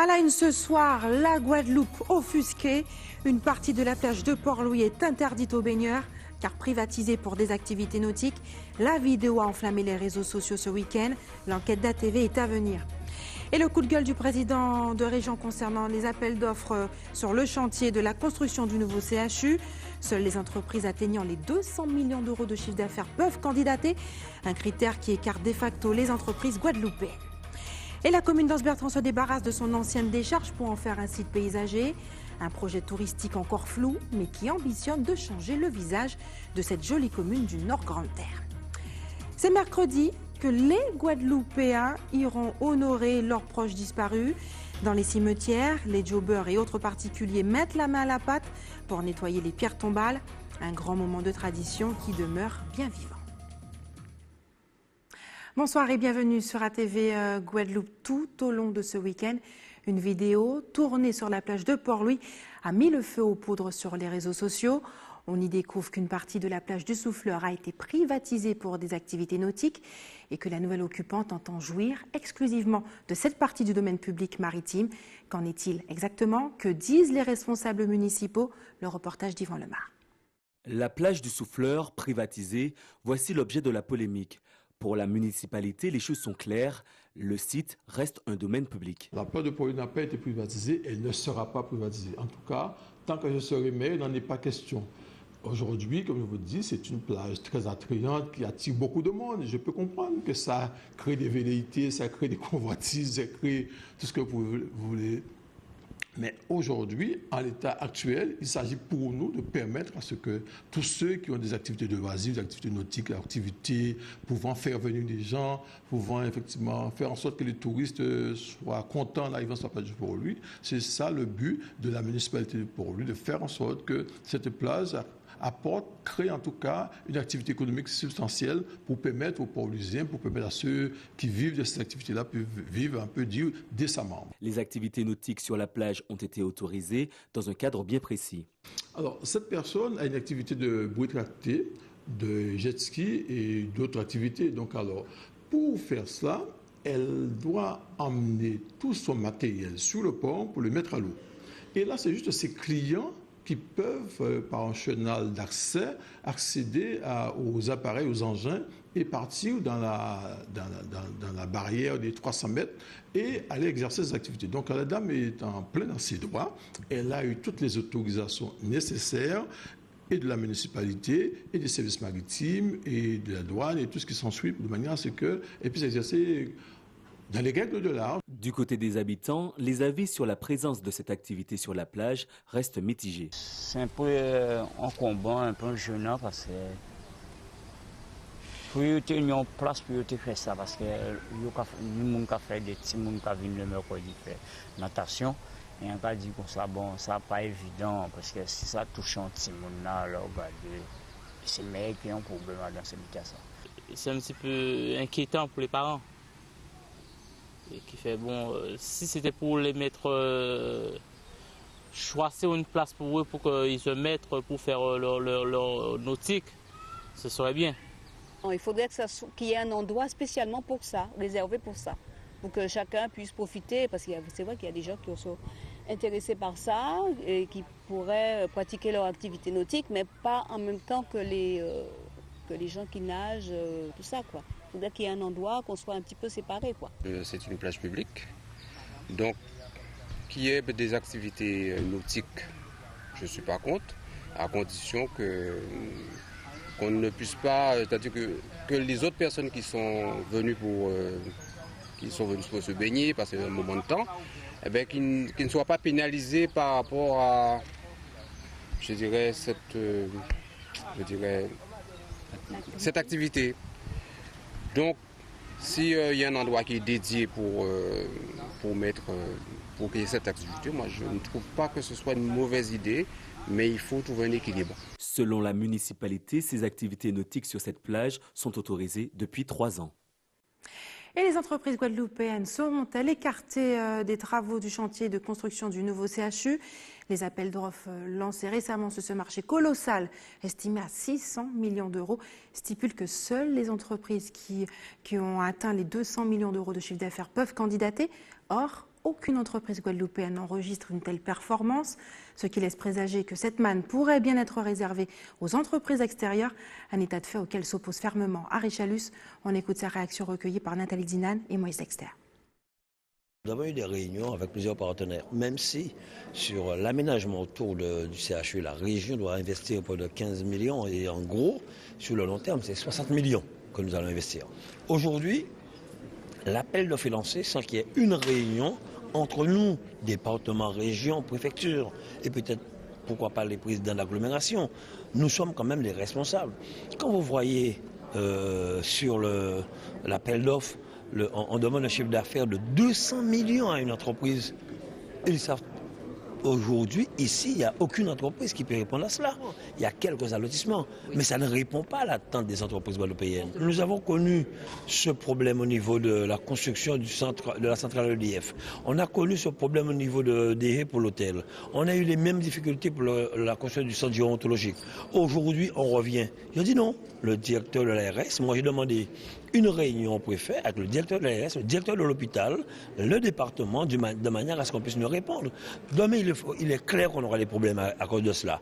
À la une ce soir, la Guadeloupe offusquée. Une partie de la plage de Port-Louis est interdite aux baigneurs car privatisée pour des activités nautiques. La vidéo a enflammé les réseaux sociaux ce week-end. L'enquête d'ATV est à venir. Et le coup de gueule du président de région concernant les appels d'offres sur le chantier de la construction du nouveau CHU. Seules les entreprises atteignant les 200 millions d'euros de chiffre d'affaires peuvent candidater. Un critère qui écarte de facto les entreprises guadeloupéennes. Et la commune d'Anse-Bertrand se débarrasse de son ancienne décharge pour en faire un site paysager. Un projet touristique encore flou, mais qui ambitionne de changer le visage de cette jolie commune du Nord-Grande-Terre. C'est mercredi que les Guadeloupéens iront honorer leurs proches disparus. Dans les cimetières, les jobbers et autres particuliers mettent la main à la pâte pour nettoyer les pierres tombales. Un grand moment de tradition qui demeure bien vivant. Bonsoir et bienvenue sur ATV Guadeloupe. Tout au long de ce week-end, une vidéo tournée sur la plage de Port-Louis a mis le feu aux poudres sur les réseaux sociaux. On y découvre qu'une partie de la plage du Souffleur a été privatisée pour des activités nautiques et que la nouvelle occupante entend jouir exclusivement de cette partie du domaine public maritime. Qu'en est-il exactement? Que disent les responsables municipaux? Le reportage d'Yvan Lemar. La plage du Souffleur privatisée, voici l'objet de la polémique. Pour la municipalité, les choses sont claires. Le site reste un domaine public. La plage de Port-Louis n'a pas été privatisée, elle ne sera pas privatisée. En tout cas, tant que je serai maire, il n'en est pas question. Aujourd'hui, comme je vous dis, c'est une plage très attrayante qui attire beaucoup de monde. Je peux comprendre que ça crée des velléités, ça crée des convoitises, ça crée tout ce que vous voulez. Mais aujourd'hui, en l'état actuel, il s'agit pour nous de permettre à ce que tous ceux qui ont des activités de loisirs, des activités nautiques, des activités pouvant faire venir des gens, pouvant effectivement faire en sorte que les touristes soient contents d'arriver sur la plage de Port-Louis, c'est ça le but de la municipalité de Port-Louis, de faire en sorte que cette plage crée en tout cas une activité économique substantielle pour permettre aux Port-Louisiens, pour permettre à ceux qui vivent de cette activité-là, de vivre un peu décemment. Les activités nautiques sur la plage ont été autorisées dans un cadre bien précis. Alors, cette personne a une activité de bouée tractée, de jet ski et d'autres activités. Donc, alors, pour faire cela, elle doit emmener tout son matériel sur le pont pour le mettre à l'eau. Et là, c'est juste ses clients qui peuvent, par un chenal d'accès, accéder aux appareils, aux engins et partir dans la barrière des 300 mètres et aller exercer ses activités. Donc la dame est en plein dans ses droits. Elle a eu toutes les autorisations nécessaires et de la municipalité et des services maritimes et de la douane et tout ce qui s'ensuit de manière à ce qu'elle puisse exercer dans les règles de l'art. Du côté des habitants, les avis sur la présence de cette activité sur la plage restent mitigés. C'est un peu encombrant, un peu gênant parce que pour y avoir une place pour faire ça parce que les gens qui fait des petits gens qui viennent le mercredi faire natation et on va dire que ça bon ça pas évident parce que si ça touche un petit monde là alors regardez c'est mecs qui ont un problème dans ce cas ça. C'est un petit peu inquiétant pour les parents. Et qui fait bon, si c'était pour les mettre, choisir une place pour eux pour qu'ils se mettent pour faire leur nautique, ce serait bien. Il faudrait qu'il y ait un endroit spécialement pour ça, réservé pour ça, pour que chacun puisse profiter, parce que c'est vrai qu'il y a des gens qui sont intéressés par ça et qui pourraient pratiquer leur activité nautique, mais pas en même temps que les gens qui nagent, tout ça, quoi. Il faudrait qu'il y ait un endroit, qu'on soit un petit peu séparés, quoi. C'est une plage publique, donc qu'il y ait des activités nautiques, je ne suis pas contre, à condition qu'on ne puisse pas, c'est-à-dire que les autres personnes qui sont venues pour se baigner, passer un moment de temps, eh bien, qu'ils ne soient pas pénalisés par rapport à, je dirais, cette activité. Donc, s'il y a un endroit qui est dédié pour qu'il y ait cette activité, moi je ne trouve pas que ce soit une mauvaise idée, mais il faut trouver un équilibre. Selon la municipalité, ces activités nautiques sur cette plage sont autorisées depuis 3 ans. Et les entreprises guadeloupéennes seront-elles écartées des travaux du chantier de construction du nouveau CHU? Les appels d'offres lancés récemment sur ce marché colossal, estimé à 600 millions d'euros, stipulent que seules les entreprises qui ont atteint les 200 millions d'euros de chiffre d'affaires peuvent candidater. Or, aucune entreprise guadeloupéenne n'enregistre une telle performance, ce qui laisse présager que cette manne pourrait bien être réservée aux entreprises extérieures, un état de fait auquel s'oppose fermement Harry Chalus. On écoute sa réaction recueillie par Nathalie Dinan et Moïse Dexter. Nous avons eu des réunions avec plusieurs partenaires, même si sur l'aménagement autour du CHU, la région doit investir près de 15 millions et en gros, sur le long terme, c'est 60 millions que nous allons investir. Aujourd'hui, l'appel d'offres est lancé sans qu'il y ait une réunion entre nous, département, région, préfecture et peut-être, pourquoi pas, les présidents d'agglomération. Nous sommes quand même les responsables. Quand vous voyez sur l'appel d'offres, on demande un chiffre d'affaires de 200 millions à une entreprise. Ils savent, aujourd'hui, ici, il n'y a aucune entreprise qui peut répondre à cela. Il y a quelques allotissements, mais ça ne répond pas à l'attente des entreprises guadeloupéennes. Nous avons connu ce problème au niveau de la construction de la centrale EDF. On a connu ce problème au niveau des haies pour l'hôtel. On a eu les mêmes difficultés pour la construction du centre gérontologique. Aujourd'hui, on revient. Je dis non. Le directeur de l'ARS, moi j'ai demandé une réunion au préfet avec le directeur de l'ARS, le directeur de l'hôpital, le département, de manière à ce qu'on puisse nous répondre. Demain, il est clair qu'on aura des problèmes à cause de cela,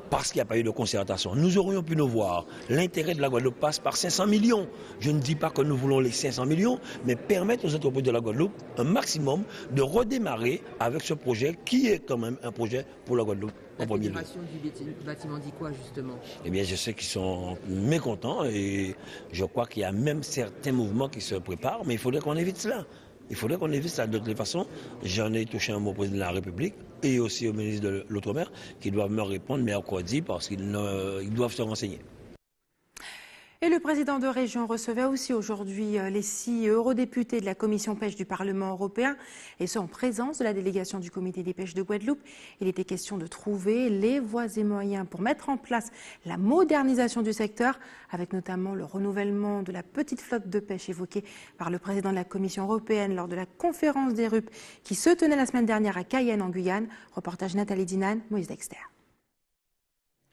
parce qu'il n'y a pas eu de concertation. Nous aurions pu nous voir. L'intérêt de la Guadeloupe passe par 500 millions. Je ne dis pas que nous voulons les 500 millions, mais permettre aux entreprises de la Guadeloupe un maximum de redémarrer avec ce projet qui est quand même un projet pour la Guadeloupe. La fédération du bâtiment dit quoi justement? Eh bien, je sais qu'ils sont mécontents et je crois qu'il y a même certains mouvements qui se préparent, mais il faudrait qu'on évite cela. Il faudrait qu'on évite ça de toutes les façons. J'en ai touché un mot au président de la République et aussi au ministre de l'Outre-mer qui doivent me répondre mercredi parce qu'ils doivent se renseigner. Et le président de région recevait aussi aujourd'hui les 6 eurodéputés de la commission pêche du Parlement européen, et ce en présence de la délégation du comité des pêches de Guadeloupe. Il était question de trouver les voies et moyens pour mettre en place la modernisation du secteur, avec notamment le renouvellement de la petite flotte de pêche évoquée par le président de la Commission européenne lors de la conférence des RUP qui se tenait la semaine dernière à Cayenne en Guyane. Reportage Nathalie Dinan, Moïse Dexter.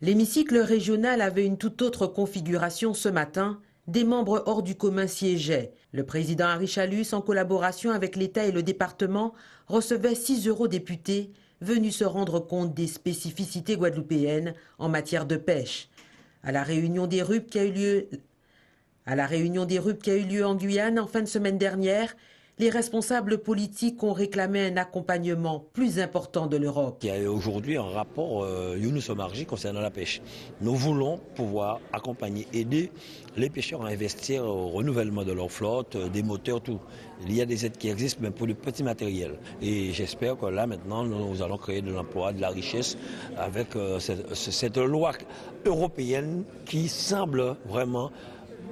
L'hémicycle régional avait une toute autre configuration ce matin. Des membres hors du commun siégeaient. Le président Harry Chalus, en collaboration avec l'État et le département, recevait 6 eurodéputés venus se rendre compte des spécificités guadeloupéennes en matière de pêche. À la réunion des RUP qui a eu lieu en Guyane en fin de semaine dernière, les responsables politiques ont réclamé un accompagnement plus important de l'Europe. Il y a aujourd'hui un rapport Younous Omarji concernant la pêche. Nous voulons pouvoir accompagner, aider les pêcheurs à investir au renouvellement de leur flotte, des moteurs, tout. Il y a des aides qui existent, mais pour le petit matériel. Et j'espère que là, maintenant, nous allons créer de l'emploi, de la richesse avec cette loi européenne qui semble vraiment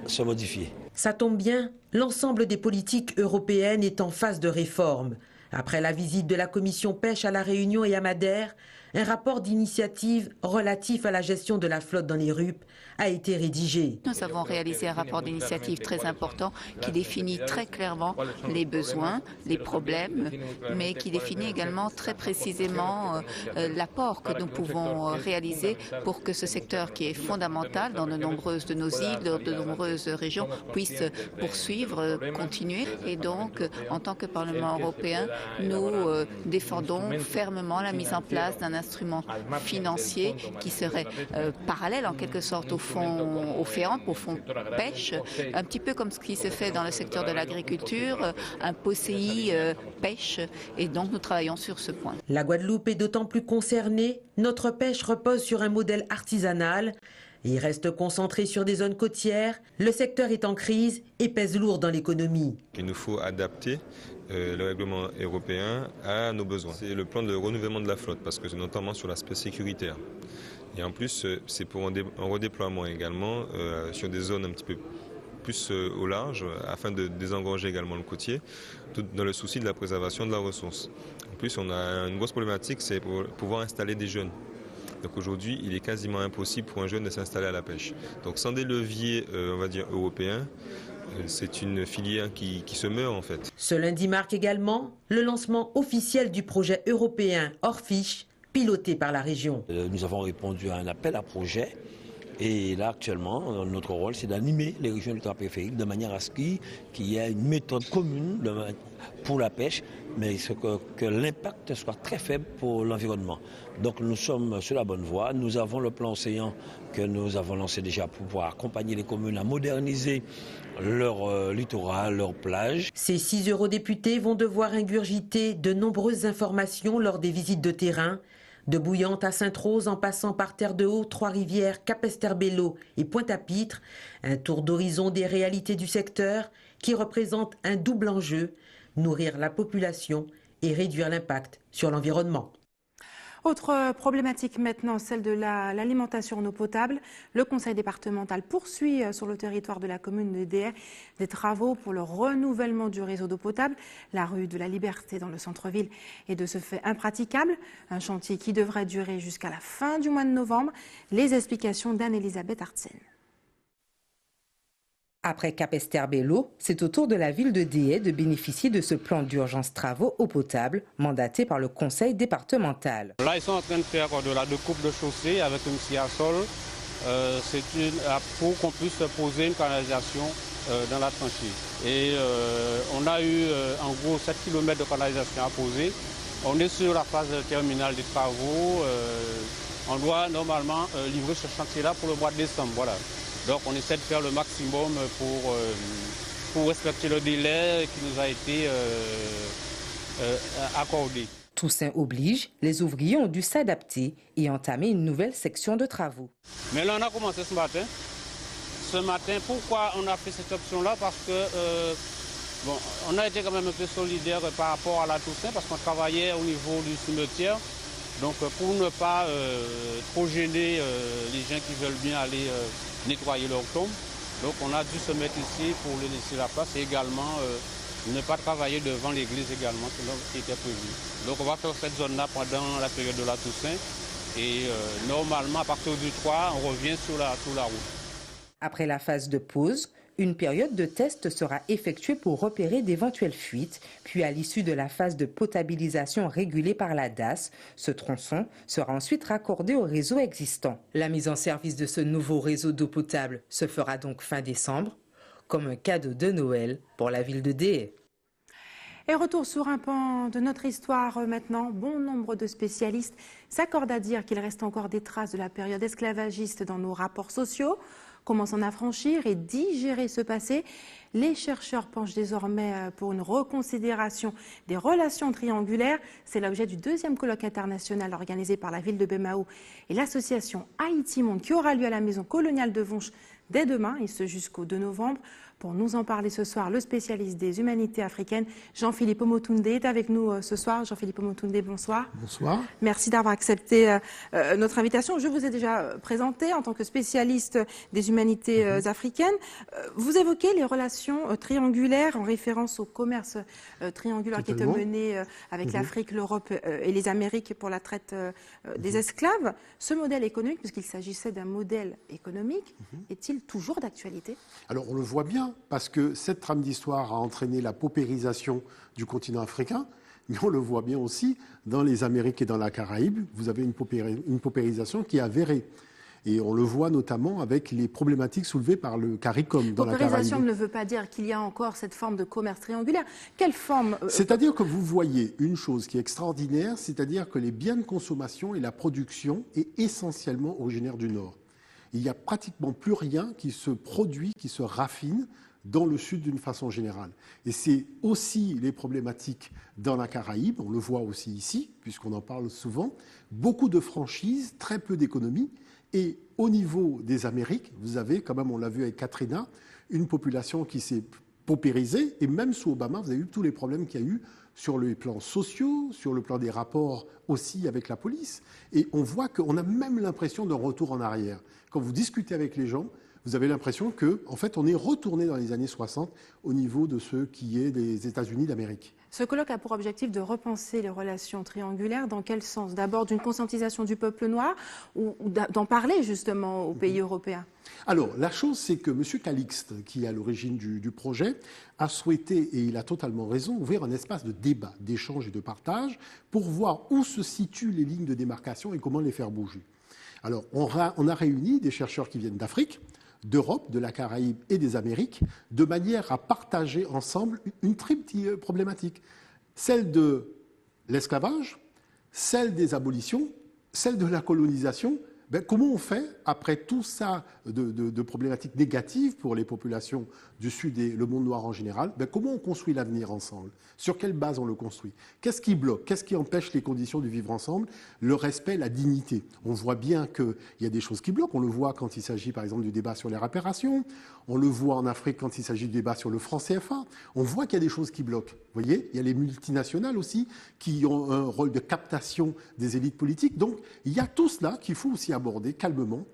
se modifier. Ça tombe bien, l'ensemble des politiques européennes est en phase de réforme. Après la visite de la commission pêche à La Réunion et à Madère, un rapport d'initiative relatif à la gestion de la flotte dans les RUP a été rédigé. Nous avons réalisé un rapport d'initiative très important qui définit très clairement les besoins, les problèmes, mais qui définit également très précisément l'apport que nous pouvons réaliser pour que ce secteur qui est fondamental dans de nombreuses de nos îles, dans de nombreuses régions, puisse poursuivre, continuer. Et donc, en tant que Parlement européen, nous défendons fermement la mise en place d'un instrument financier qui serait parallèle en quelque sorte au FEAMP, au fonds pêche, un petit peu comme ce qui se fait dans le secteur de l'agriculture, un POSEI pêche, et donc nous travaillons sur ce point. La Guadeloupe est d'autant plus concernée, notre pêche repose sur un modèle artisanal et reste concentré sur des zones côtières. Le secteur est en crise et pèse lourd dans l'économie. Il nous faut adapter le règlement européen à nos besoins. C'est le plan de renouvellement de la flotte, parce que c'est notamment sur l'aspect sécuritaire. Et en plus, c'est pour un redéploiement également sur des zones un petit peu plus au large, afin de désengorger également le côtier, tout dans le souci de la préservation de la ressource. En plus, on a une grosse problématique, c'est pour pouvoir installer des jeunes. Donc aujourd'hui, il est quasiment impossible pour un jeune de s'installer à la pêche. Donc sans des leviers, on va dire, européens, c'est une filière qui se meurt en fait. Ce lundi marque également le lancement officiel du projet européen Orfish, piloté par la région. Nous avons répondu à un appel à projet Et là, actuellement, notre rôle, c'est d'animer les régions ultrapériphériques de manière à ce qu'il y ait une méthode commune pour la pêche, mais que l'impact soit très faible pour l'environnement. Donc nous sommes sur la bonne voie. Nous avons le plan océan que nous avons lancé déjà pour pouvoir accompagner les communes à moderniser leur littoral, leurs plages. Ces 6 eurodéputés vont devoir ingurgiter de nombreuses informations lors des visites de terrain. De Bouillante à Sainte-Rose, en passant par Terre-de-Haut, Trois-Rivières, Capesterre-Belle-Eau et Pointe-à-Pitre, un tour d'horizon des réalités du secteur qui représente un double enjeu, nourrir la population et réduire l'impact sur l'environnement. Autre problématique maintenant, celle de l'alimentation en eau potable. Le conseil départemental poursuit sur le territoire de la commune de Déhay des travaux pour le renouvellement du réseau d'eau potable. La rue de la Liberté dans le centre-ville est de ce fait impraticable. Un chantier qui devrait durer jusqu'à la fin du mois de novembre. Les explications d'Anne-Elisabeth Artsen. Après Capesterre-Belle-Eau, c'est au tour de la ville de Déhay de bénéficier de ce plan d'urgence travaux eau potable mandaté par le conseil départemental. Là, ils sont en train de faire de la découpe de chaussée avec une scie à sol. C'est pour qu'on puisse poser une canalisation dans la tranchée. Et on a eu en gros 7 km de canalisation à poser. On est sur la phase terminale des travaux. On doit normalement livrer ce chantier-là pour le mois de décembre. Voilà. Donc on essaie de faire le maximum pour respecter le délai qui nous a été accordé. Toussaint oblige, les ouvriers ont dû s'adapter et entamer une nouvelle section de travaux. Mais là on a commencé ce matin. Ce matin, pourquoi on a fait cette option-là? Parce que on a été quand même un peu solidaire par rapport à la Toussaint parce qu'on travaillait au niveau du cimetière. Donc pour ne pas trop gêner les gens qui veulent bien aller nettoyer leur tombe. Donc on a dû se mettre ici pour les laisser la place et également ne pas travailler devant l'église également, c'est qui était prévu. Donc on va faire cette zone-là pendant la période de la Toussaint et normalement à partir du 3, on revient sur la route. Après la phase de pause, une période de test sera effectuée pour repérer d'éventuelles fuites, puis à l'issue de la phase de potabilisation régulée par la DAS, ce tronçon sera ensuite raccordé au réseau existant. La mise en service de ce nouveau réseau d'eau potable se fera donc fin décembre, comme un cadeau de Noël pour la ville de Déhay. Et retour sur un pan de notre histoire maintenant. Bon nombre de spécialistes s'accordent à dire qu'il reste encore des traces de la période esclavagiste dans nos rapports sociaux. Comment s'en affranchir et digérer ce passé? Les chercheurs penchent désormais pour une reconsidération des relations triangulaires. C'est l'objet du 2e colloque international organisé par la ville de Bemao et l'association Haïti Monde qui aura lieu à la maison coloniale de Vonche dès demain et ce jusqu'au 2 novembre. Pour nous en parler ce soir, le spécialiste des humanités africaines, Jean-Philippe Omotunde, est avec nous ce soir. Jean-Philippe Omotunde, bonsoir. Bonsoir. Merci d'avoir accepté notre invitation. Je vous ai déjà présenté en tant que spécialiste des humanités africaines. Vous évoquez les relations triangulaires en référence au commerce triangulaire qui était mené avec l'Afrique, l'Europe et les Amériques pour la traite des esclaves. Ce modèle économique, puisqu'il s'agissait d'un modèle économique, est-il toujours d'actualité? Alors on le voit bien, parce que cette trame d'histoire a entraîné la paupérisation du continent africain, mais on le voit bien aussi dans les Amériques et dans la Caraïbe, vous avez une paupérisation qui est avérée. Et on le voit notamment avec les problématiques soulevées par le CARICOM dans la Caraïbe. Paupérisation ne veut pas dire qu'il y a encore cette forme de commerce triangulaire. Quelle forme C'est-à-dire que vous voyez une chose qui est extraordinaire, c'est-à-dire que les biens de consommation et la production est essentiellement originaire du Nord. Il n'y a pratiquement plus rien qui se produit, qui se raffine dans le Sud d'une façon générale. Et c'est aussi les problématiques dans la Caraïbe, on le voit aussi ici, puisqu'on en parle souvent, beaucoup de franchises, très peu d'économies. Et au niveau des Amériques, vous avez, quand même, on l'a vu avec Katrina, une population qui s'est paupérisée. Et même sous Obama, vous avez vu tous les problèmes qu'il y a eu sur les plans sociaux, sur le plan des rapports aussi avec la police. Et on voit qu'on a même l'impression d'un retour en arrière. Quand vous discutez avec les gens, vous avez l'impression qu'en fait, on est retourné dans les années 60 au niveau de ce qui est des États-Unis d'Amérique. Ce colloque a pour objectif de repenser les relations triangulaires. Dans quel sens? D'abord d'une conscientisation du peuple noir ou d'en parler justement aux pays européens? Alors, la chose, c'est que M. Calixte, qui est à l'origine du projet, a souhaité, et il a totalement raison, ouvrir un espace de débat, d'échange et de partage pour voir où se situent les lignes de démarcation et comment les faire bouger. Alors, on a réuni des chercheurs qui viennent d'Afrique, d'Europe, de la Caraïbe et des Amériques, de manière à partager ensemble une triple problématique. Celle de l'esclavage, celle des abolitions, celle de la colonisation. Comment on fait, après tout ça de problématiques négatives pour les populations du Sud et le monde noir en général, comment on construit l'avenir ensemble? Sur quelle base on le construit? Qu'est-ce qui bloque? Qu'est-ce qui empêche les conditions du vivre ensemble? Le respect, la dignité. On voit bien qu'il y a des choses qui bloquent. On le voit quand il s'agit par exemple du débat sur les réparations. On le voit en Afrique quand il s'agit du débat sur le franc CFA. On voit qu'il y a des choses qui bloquent. Vous voyez, il y a les multinationales aussi qui ont un rôle de captation des élites politiques. Donc il y a tout cela qu'il faut aussi aborder calmement,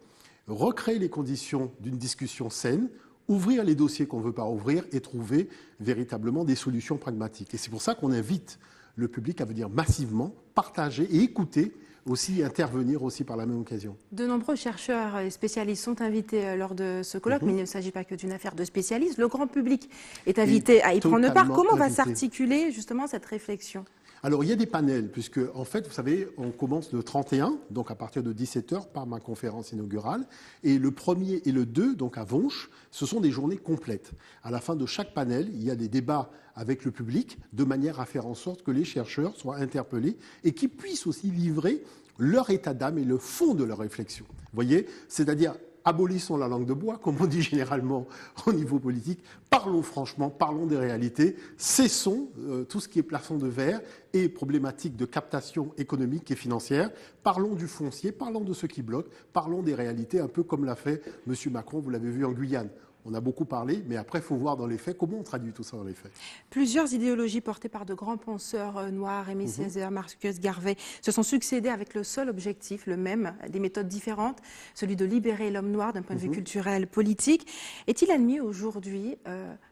recréer les conditions d'une discussion saine, ouvrir les dossiers qu'on ne veut pas ouvrir et trouver véritablement des solutions pragmatiques. Et c'est pour ça qu'on invite le public à venir massivement partager et écouter, aussi intervenir aussi par la même occasion. De nombreux chercheurs et spécialistes sont invités lors de ce colloque, mais il ne s'agit pas que d'une affaire de spécialistes. Le grand public est invité à y prendre part. Comment va s'articuler justement cette réflexion ? Alors, il y a des panels, puisque, en fait, vous savez, on commence le 31, donc à partir de 17h, par ma conférence inaugurale. Et le 1er et le 2, donc à Vonche, ce sont des journées complètes. À la fin de chaque panel, il y a des débats avec le public, de manière à faire en sorte que les chercheurs soient interpellés et qu'ils puissent aussi livrer leur état d'âme et le fond de leur réflexion. Vous voyez ? C'est-à-dire, abolissons la langue de bois, comme on dit généralement au niveau politique. Parlons franchement, parlons des réalités. Cessons tout ce qui est plafond de verre et problématiques de captation économique et financière. Parlons du foncier, parlons de ce qui bloque, parlons des réalités, un peu comme l'a fait M. Macron, vous l'avez vu en Guyane. On a beaucoup parlé, mais après, il faut voir dans les faits comment on traduit tout ça dans les faits. Plusieurs idéologies portées par de grands penseurs noirs, Aimé Césaire, Marcus Garvey, se sont succédées avec le seul objectif, le même, des méthodes différentes, celui de libérer l'homme noir d'un point de vue culturel, politique. Est-il admis aujourd'hui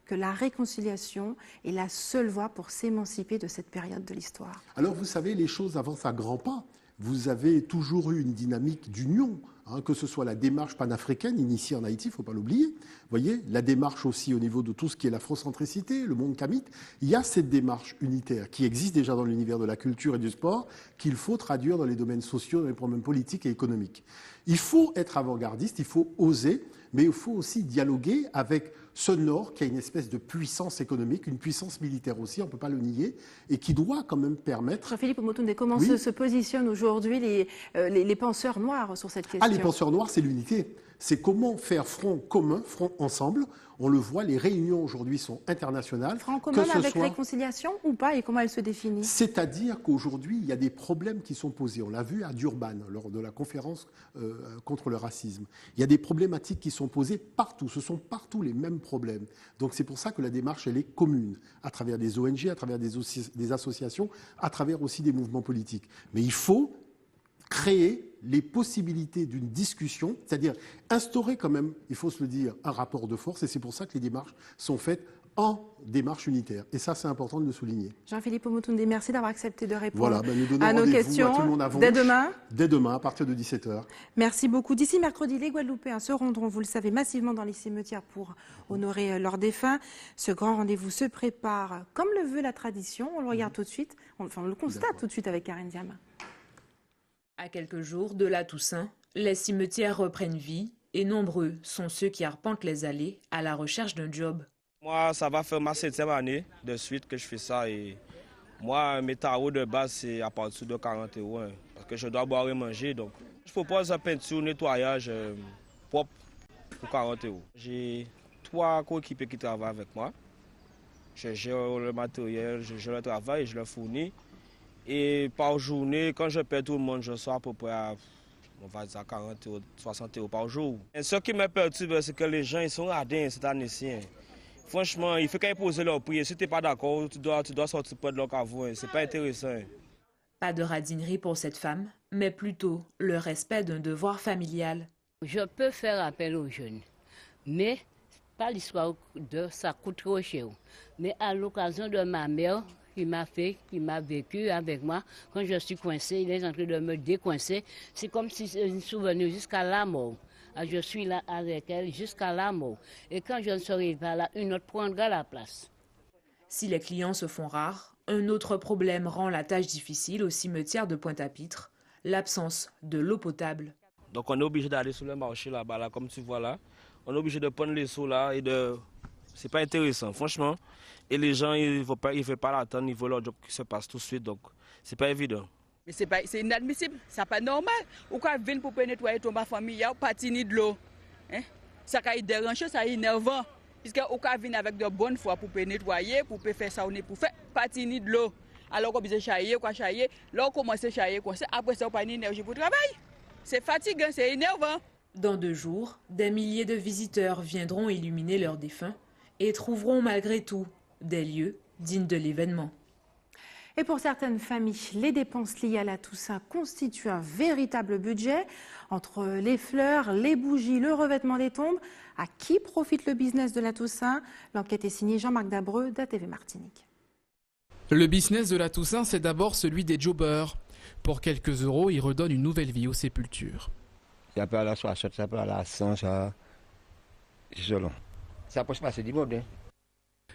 que la réconciliation est la seule voie pour s'émanciper de cette période de l'histoire? Alors, vous savez, les choses avancent à grands pas. Vous avez toujours eu une dynamique d'union, que ce soit la démarche panafricaine initiée en Haïti, il ne faut pas l'oublier. Vous voyez, la démarche aussi au niveau de tout ce qui est l'afrocentricité, le monde kamite. Il y a cette démarche unitaire qui existe déjà dans l'univers de la culture et du sport, qu'il faut traduire dans les domaines sociaux, dans les problèmes politiques et économiques. Il faut être avant-gardiste, il faut oser, mais il faut aussi dialoguer avec ce Nord qui a une espèce de puissance économique, une puissance militaire aussi, on ne peut pas le nier, et qui doit quand même permettre... Jean-Philippe Omotunde, comment se positionnent aujourd'hui les penseurs noirs sur cette question? Les penseurs noirs, c'est l'unité. C'est comment faire front commun, front ensemble. On le voit, les réunions aujourd'hui sont internationales. Front commun avec réconciliation ou pas, et comment elle se définit? C'est-à-dire qu'aujourd'hui, il y a des problèmes qui sont posés. On l'a vu à Durban, lors de la conférence contre le racisme. Il y a des problématiques qui sont posées partout. Ce sont partout les mêmes problèmes. Donc c'est pour ça que la démarche, elle est commune, à travers des ONG, à travers des associations, à travers aussi des mouvements politiques. Mais il faut créer les possibilités d'une discussion, c'est-à-dire instaurer quand même, il faut se le dire, un rapport de force, et c'est pour ça que les démarches sont faites en démarche unitaire. Et ça, c'est important de le souligner. Jean-Philippe Omotunde, merci d'avoir accepté de répondre nous donnons à nos questions. À tout le monde à Vonche, dès demain. Dès demain, à partir de 17h. Merci beaucoup. D'ici mercredi, les Guadeloupéens se rendront, vous le savez, massivement dans les cimetières pour honorer leurs défunts. Ce grand rendez-vous se prépare comme le veut la tradition. On le regarde tout de suite, on le constate tout de suite avec Karine Diama. À quelques jours de la Toussaint, les cimetières reprennent vie et nombreux sont ceux qui arpentent les allées à la recherche d'un job. Moi, ça va faire ma 7e année de suite que je fais ça et moi, mes tarots de base, c'est à partir de 40 € parce que je dois boire et manger. Donc, je propose un peinture, nettoyage propre pour 40 €. J'ai 3 coéquipiers qui travaillent avec moi. Je gère le matériel, je gère le travail et je le fournis. Et par journée, quand je paie tout le monde, je sors à peu près à, on va dire, 40 €, 60 € par jour. Et ce qui me perturbe, c'est que les gens ils sont radins cette année-ci. Franchement, il faut qu'ils posent leur prix. Si tu n'es pas d'accord, tu dois sortir près de leur caveau. Ce n'est pas intéressant. Pas de radinerie pour cette femme, mais plutôt le respect d'un devoir familial. Je peux faire appel aux jeunes, mais pas l'histoire de ça coûte trop cher. Mais à l'occasion de ma mère, qui m'a vécu avec moi. Quand je suis coincée, il est en train de me décoincer. C'est comme si c'est un souvenir jusqu'à la mort. Je suis là avec elle jusqu'à la mort. Et quand je ne serai pas là, une autre prendra la place. Si les clients se font rares, un autre problème rend la tâche difficile au cimetière de Pointe-à-Pitre, l'absence de l'eau potable. Donc on est obligé d'aller sur le marché là-bas, là, comme tu vois là. On est obligé de prendre les seaux là et de... C'est pas intéressant, franchement. Et les gens, ils ne veulent pas l'attendre, ils veulent leur job qui se passe tout de suite, donc c'est pas évident. Mais c'est inadmissible, c'est pas normal. Ou quand ils viennent pour nettoyer ton famille, pas de l'eau. Ça qui dérange, ça est énervant. Puisque au cas vient avec de bonnes foi pour nettoyer, pour faire ça, on est pour faire pas de l'eau. Alors qu'on peut chailler, là on commence à chailler, après ça on n'a pas d'énergie pour travailler. C'est fatigant, c'est énervant. Dans 2 jours, des milliers de visiteurs viendront illuminer leurs défunts et trouveront malgré tout des lieux dignes de l'événement. Et pour certaines familles, les dépenses liées à la Toussaint constituent un véritable budget. Entre les fleurs, les bougies, le revêtement des tombes, à qui profite le business de la Toussaint? L'enquête est signée Jean-Marc Dabreux d'ATV Martinique. Le business de la Toussaint, c'est d'abord celui des jobbers. Pour quelques euros, ils redonnent une nouvelle vie aux sépultures. Ça peut aller à la 60, ça peut aller à 100, ça... C'est selon. Ça peut se passer du monde, hein.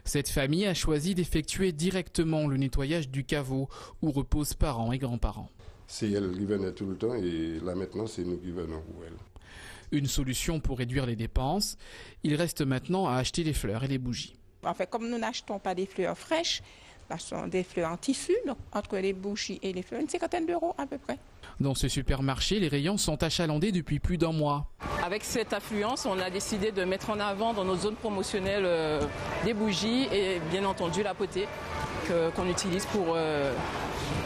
Cette famille a choisi d'effectuer directement le nettoyage du caveau où reposent parents et grands-parents. C'est elle qui venait tout le temps et là maintenant c'est nous qui venons pour elle. Une solution pour réduire les dépenses, il reste maintenant à acheter les fleurs et les bougies. En fait, comme nous n'achetons pas des fleurs fraîches, ce sont des fleurs en tissu, donc entre les bougies et les fleurs, une 50aine d'euros à peu près. Dans ce supermarché, les rayons sont achalandés depuis plus d'1 mois. Avec cette affluence, on a décidé de mettre en avant dans nos zones promotionnelles des bougies et bien entendu la potée qu'on utilise pour,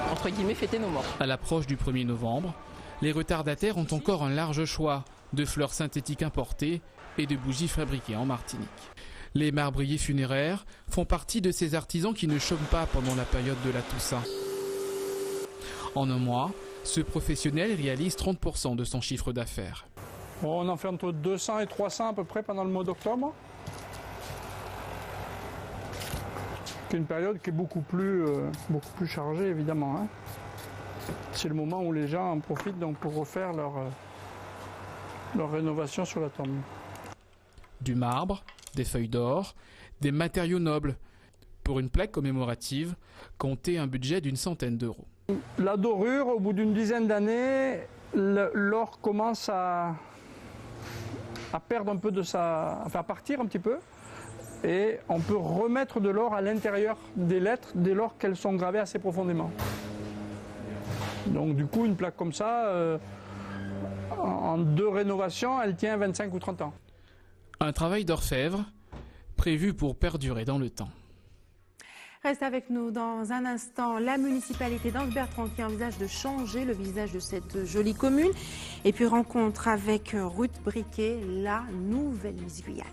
entre guillemets, fêter nos morts. À l'approche du 1er novembre, les retardataires ont encore un large choix de fleurs synthétiques importées et de bougies fabriquées en Martinique. Les marbriers funéraires font partie de ces artisans qui ne chôment pas pendant la période de la Toussaint. En un mois, ce professionnel réalise 30% de son chiffre d'affaires. On en fait entre 200 et 300 à peu près pendant le mois d'octobre. C'est une période qui est beaucoup plus chargée évidemment, hein. C'est le moment où les gens en profitent donc pour refaire leur rénovation sur la tombe. Du marbre, des feuilles d'or, des matériaux nobles. Pour une plaque commémorative, comptez un budget d'une centaine d'euros. La dorure, au bout d'une dizaine d'années, l'or commence à perdre un peu de sa... enfin à partir un petit peu. Et on peut remettre de l'or à l'intérieur des lettres dès lors qu'elles sont gravées assez profondément. Donc du coup, une plaque comme ça, en 2 rénovations, elle tient 25 ou 30 ans. Un travail d'orfèvre prévu pour perdurer dans le temps. Reste avec nous dans un instant la municipalité d'Anse-Bertrand qui envisage de changer le visage de cette jolie commune. Et puis rencontre avec Ruth Briquet, la nouvelle Miss Guyane.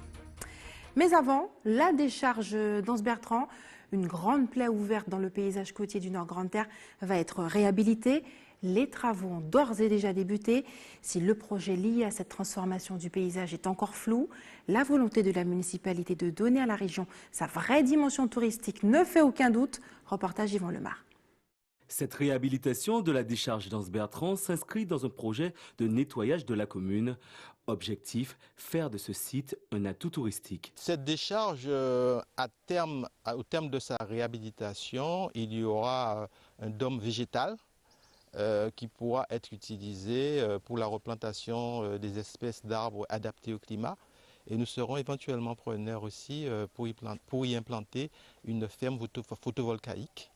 Mais avant, la décharge d'Anse-Bertrand, une grande plaie ouverte dans le paysage côtier du Nord-Grande-Terre, va être réhabilitée. Les travaux ont d'ores et déjà débuté. Si le projet lié à cette transformation du paysage est encore flou, la volonté de la municipalité de donner à la région sa vraie dimension touristique ne fait aucun doute. Reportage Yvon Lemar. Cette réhabilitation de la décharge d'Anse-Bertrand s'inscrit dans un projet de nettoyage de la commune. Objectif, faire de ce site un atout touristique. Cette décharge, au terme de sa réhabilitation, il y aura un dôme végétal qui pourra être utilisé pour la replantation des espèces d'arbres adaptés au climat. Et nous serons éventuellement preneurs aussi pour y implanter une ferme photovoltaïque,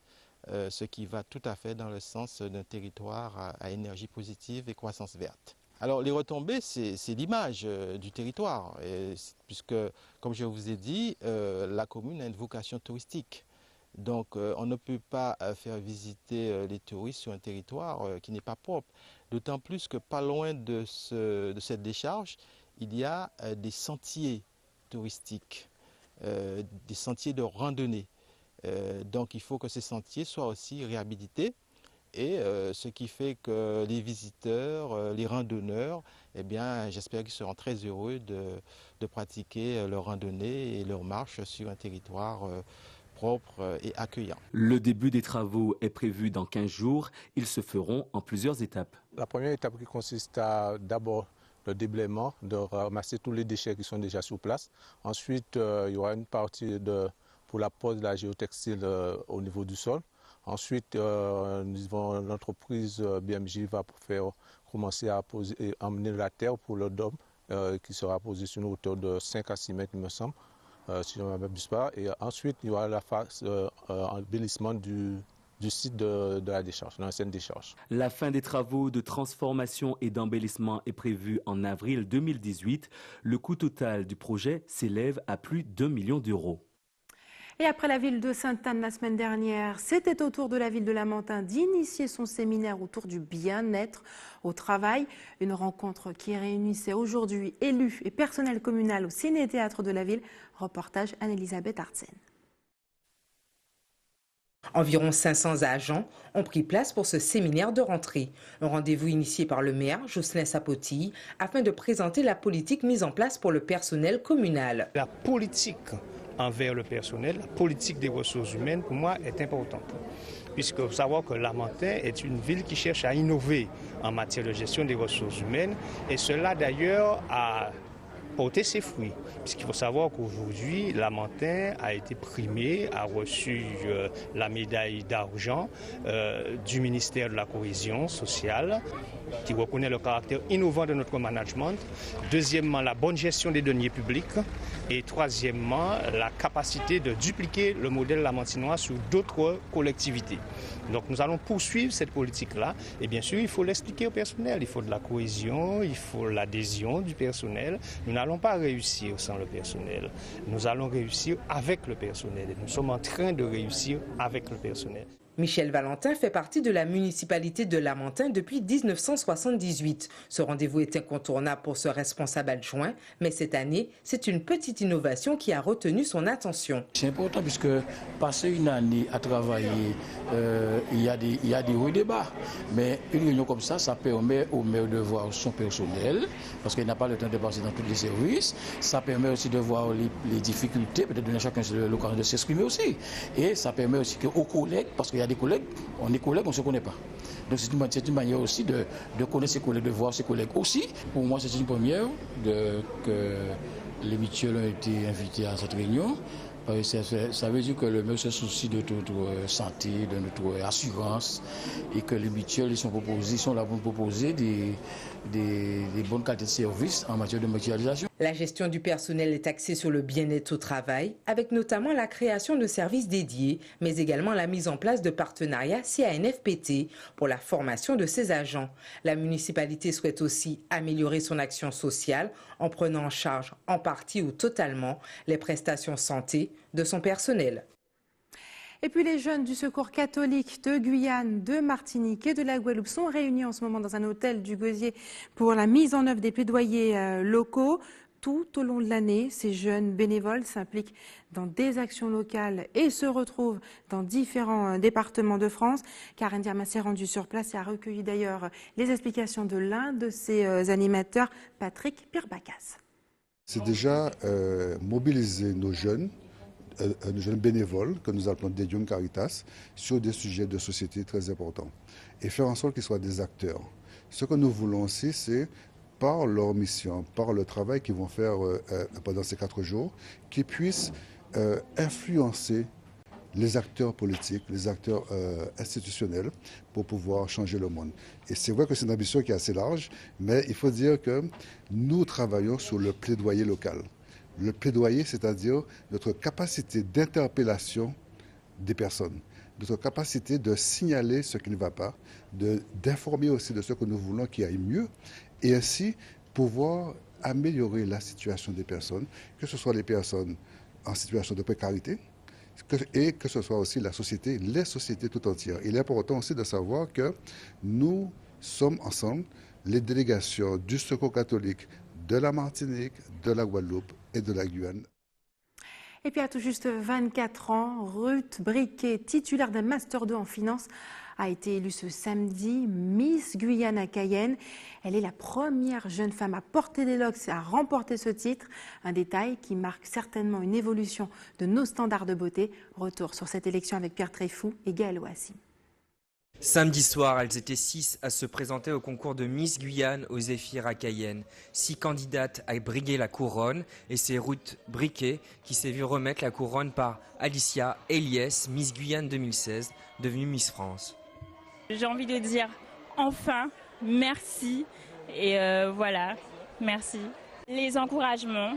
ce qui va tout à fait dans le sens d'un territoire à énergie positive et croissance verte. Alors les retombées, c'est l'image du territoire, puisque, comme je vous ai dit, la commune a une vocation touristique. Donc on ne peut pas faire visiter les touristes sur un territoire qui n'est pas propre. D'autant plus que pas loin de cette décharge, il y a des sentiers touristiques, des sentiers de randonnée. Donc il faut que ces sentiers soient aussi réhabilités. Et ce qui fait que les visiteurs, les randonneurs, eh bien, j'espère qu'ils seront très heureux de pratiquer leur randonnée et leur marche sur un territoire propre et accueillant. Le début des travaux est prévu dans 15 jours. Ils se feront en plusieurs étapes. La première étape qui consiste à d'abord le déblaiement, de ramasser tous les déchets qui sont déjà sur place. Ensuite, il y aura une partie pour la pose de la géotextile au niveau du sol. Ensuite, l'entreprise BMJ va faire commencer à emmener la terre pour le dôme qui sera posé sur une hauteur de 5 à 6 mètres, il me semble, si je ne m'abuse pas. Et ensuite, il y aura la phase embellissement du site de la décharge, de l'ancienne décharge. La fin des travaux de transformation et d'embellissement est prévue en avril 2018. Le coût total du projet s'élève à plus d'1 million d'euros. Et après la ville de Sainte-Anne la semaine dernière, c'était au tour de la ville de Lamentin d'initier son séminaire autour du bien-être au travail. Une rencontre qui réunissait aujourd'hui élus et personnel communal au Ciné-Théâtre de la ville. Reportage Anne-Elisabeth Artsen. Environ 500 agents ont pris place pour ce séminaire de rentrée. Un rendez-vous initié par le maire, Jocelyn Sapotille, afin de présenter la politique mise en place pour le personnel communal. La politique envers le personnel, la politique des ressources humaines, pour moi, est importante. Puisque vous savez que Lamentin est une ville qui cherche à innover en matière de gestion des ressources humaines. Et cela, d'ailleurs, a porté ses fruits. Puisqu'il faut savoir qu'aujourd'hui, Lamentin a été primé, a reçu la médaille d'argent du ministère de la Cohésion sociale, qui reconnaît le caractère innovant de notre management. Deuxièmement, la bonne gestion des deniers publics. Et troisièmement, la capacité de dupliquer le modèle lamantinois sur d'autres collectivités. Donc nous allons poursuivre cette politique-là. Et bien sûr, il faut l'expliquer au personnel. Il faut de la cohésion, il faut l'adhésion du personnel. Nous n'allons pas réussir sans le personnel. Nous allons réussir avec le personnel. Et nous sommes en train de réussir avec le personnel. Michel Valentin fait partie de la municipalité de Lamentin depuis 1978. Ce rendez-vous est incontournable pour ce responsable adjoint, mais cette année, c'est une petite innovation qui a retenu son attention. C'est important puisque passer une année à travailler, il y a des hauts et des bas. Mais une réunion comme ça, ça permet au maire de voir son personnel, parce qu'il n'a pas le temps de passer dans tous les services. Ça permet aussi de voir les difficultés, peut-être donner à chacun l'occasion de s'exprimer aussi. Et ça permet aussi aux collègues, parce qu'il y a des collègues, on est collègues, on ne se connaît pas. Donc c'est une manière aussi de connaître ses collègues, de voir ses collègues aussi. Pour moi, c'est une première que les mutuelles ont été invités à cette réunion. Ça veut dire que le maire se soucie de notre santé, de notre assurance, et que les mutuelles sont là pour proposer des bonnes qualités de services en matière de mutualisation. La gestion du personnel est axée sur le bien-être au travail, avec notamment la création de services dédiés, mais également la mise en place de partenariats CANFPT pour la formation de ses agents. La municipalité souhaite aussi améliorer son action sociale en prenant en charge en partie ou totalement les prestations santé de son personnel. Et puis les jeunes du Secours catholique de Guyane, de Martinique et de la Guadeloupe sont réunis en ce moment dans un hôtel du Gosier pour la mise en œuvre des plaidoyers locaux. Tout au long de l'année, ces jeunes bénévoles s'impliquent dans des actions locales et se retrouvent dans différents départements de France. Karen Diarma s'est rendue sur place et a recueilli d'ailleurs les explications de l'un de ses animateurs, Patrick Pirbacas. C'est déjà mobiliser nos jeunes bénévoles que nous appelons des Young Caritas sur des sujets de société très importants et faire en sorte qu'ils soient des acteurs. Ce que nous voulons aussi, c'est par leur mission, par le travail qu'ils vont faire pendant ces 4 jours, qu'ils puissent influencer les acteurs politiques, les acteurs institutionnels pour pouvoir changer le monde. Et c'est vrai que c'est une ambition qui est assez large, mais il faut dire que nous travaillons sur le plaidoyer local. Le plaidoyer, c'est-à-dire notre capacité d'interpellation des personnes, notre capacité de signaler ce qui ne va pas, d'informer aussi de ce que nous voulons qui aille mieux, et ainsi pouvoir améliorer la situation des personnes, que ce soit les personnes en situation de précarité, et que ce soit aussi la société, les sociétés tout entières. Il est important aussi de savoir que nous sommes ensemble, les délégations du Secours catholique de la Martinique, de la Guadeloupe et de la Guyane. Et puis à tout juste 24 ans, Ruth Briquet, titulaire d'un Master 2 en finance, a été élue ce samedi Miss Guyane à Cayenne. Elle est la première jeune femme à porter des locks et à remporter ce titre. Un détail qui marque certainement une évolution de nos standards de beauté. Retour sur cette élection avec Pierre Tréfou et Gaël Ouassi. Samedi soir, elles étaient 6 à se présenter au concours de Miss Guyane aux Zéphyrs à Cayenne. 6 candidates à briguer la couronne et c'est Ruth Briquet qui s'est vue remettre la couronne par Alicia Eliès, Miss Guyane 2016, devenue Miss France. J'ai envie de dire enfin merci. Et voilà, merci. Les encouragements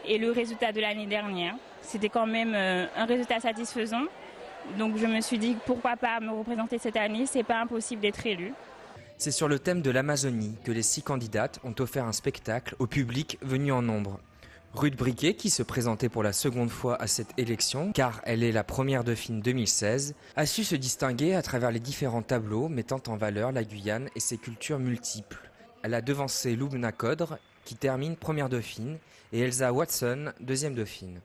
et le résultat de l'année dernière, c'était quand même un résultat satisfaisant. Donc je me suis dit pourquoi pas me représenter cette année, c'est pas impossible d'être élue. C'est sur le thème de l'Amazonie que les 6 candidates ont offert un spectacle au public venu en nombre. Ruth Briquet, qui se présentait pour la seconde fois à cette élection, car elle est la première dauphine 2016, a su se distinguer à travers les différents tableaux mettant en valeur la Guyane et ses cultures multiples. Elle a devancé Loubna Codre, qui termine première dauphine, et Elsa Watson, deuxième dauphine.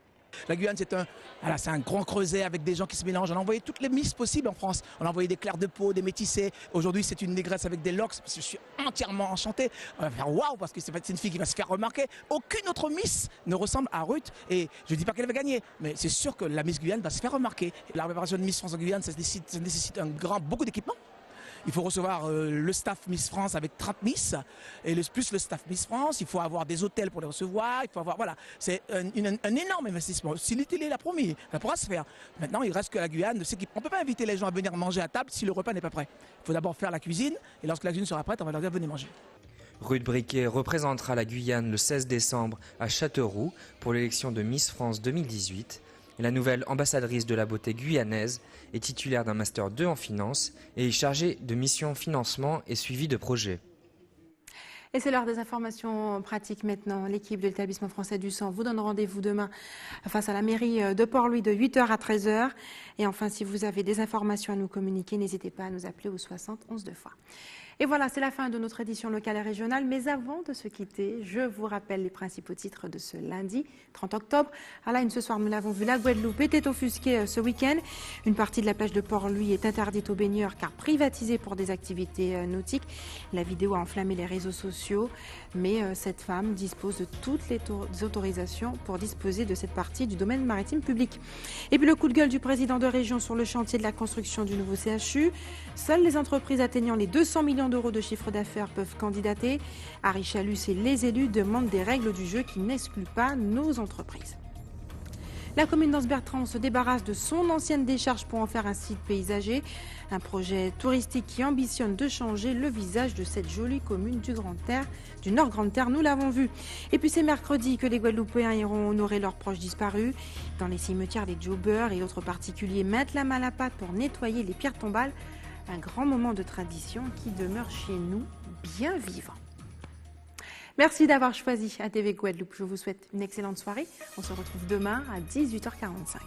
La Guyane, c'est un grand creuset avec des gens qui se mélangent. On a envoyé toutes les misses possibles en France. On a envoyé des clairs de peau, des métissés. Aujourd'hui, c'est une négresse avec des locks. Je suis entièrement enchanté. On va faire waouh parce que c'est une fille qui va se faire remarquer. Aucune autre miss ne ressemble à Ruth. Et je ne dis pas qu'elle va gagner, mais c'est sûr que la Miss Guyane va se faire remarquer. La préparation de Miss France en Guyane, ça nécessite beaucoup d'équipement. Il faut recevoir le staff Miss France avec 30 Miss et plus le staff Miss France. Il faut avoir des hôtels pour les recevoir. Il faut avoir, voilà, c'est un énorme investissement. Si l'Italie l'a promis, ça pourra se faire. Maintenant, il reste que la Guyane. On ne peut pas inviter les gens à venir manger à table si le repas n'est pas prêt. Il faut d'abord faire la cuisine et lorsque la cuisine sera prête, on va leur dire venez manger. Ruth Briquet représentera la Guyane le 16 décembre à Châteauroux pour l'élection de Miss France 2018. Et la nouvelle ambassadrice de la beauté guyanaise est titulaire d'un Master 2 en finance et est chargée de mission financement et suivi de projets. Et c'est l'heure des informations pratiques maintenant. L'équipe de l'établissement français du sang vous donne rendez-vous demain face à la mairie de Port-Louis de 8h à 13h. Et enfin, si vous avez des informations à nous communiquer, n'hésitez pas à nous appeler au 60 11 2 fois. Et voilà, c'est la fin de notre édition locale et régionale. Mais avant de se quitter, je vous rappelle les principaux titres de ce lundi 30 octobre. À la une ce soir, nous l'avons vu, la Guadeloupe était offusquée ce week-end. Une partie de la plage de Port-Louis est interdite aux baigneurs car privatisée pour des activités nautiques. La vidéo a enflammé les réseaux sociaux, mais cette femme dispose de toutes les autorisations pour disposer de cette partie du domaine maritime public. Et puis le coup de gueule du président de région sur le chantier de la construction du nouveau CHU. Seules les entreprises atteignant les 200 millions d'euros de chiffre d'affaires peuvent candidater. Harry Chalus et les élus demandent des règles du jeu qui n'excluent pas nos entreprises. La commune d'Anse-Bertrand se débarrasse de son ancienne décharge pour en faire un site paysager. Un projet touristique qui ambitionne de changer le visage de cette jolie commune du Nord Grande-Terre, nous l'avons vu. Et puis c'est mercredi que les Guadeloupéens iront honorer leurs proches disparus. Dans les cimetières, les jobbers et autres particuliers mettent la main à la pâte pour nettoyer les pierres tombales. Un grand moment de tradition qui demeure chez nous bien vivant. Merci d'avoir choisi ATV Guadeloupe. Je vous souhaite une excellente soirée. On se retrouve demain à 18h45.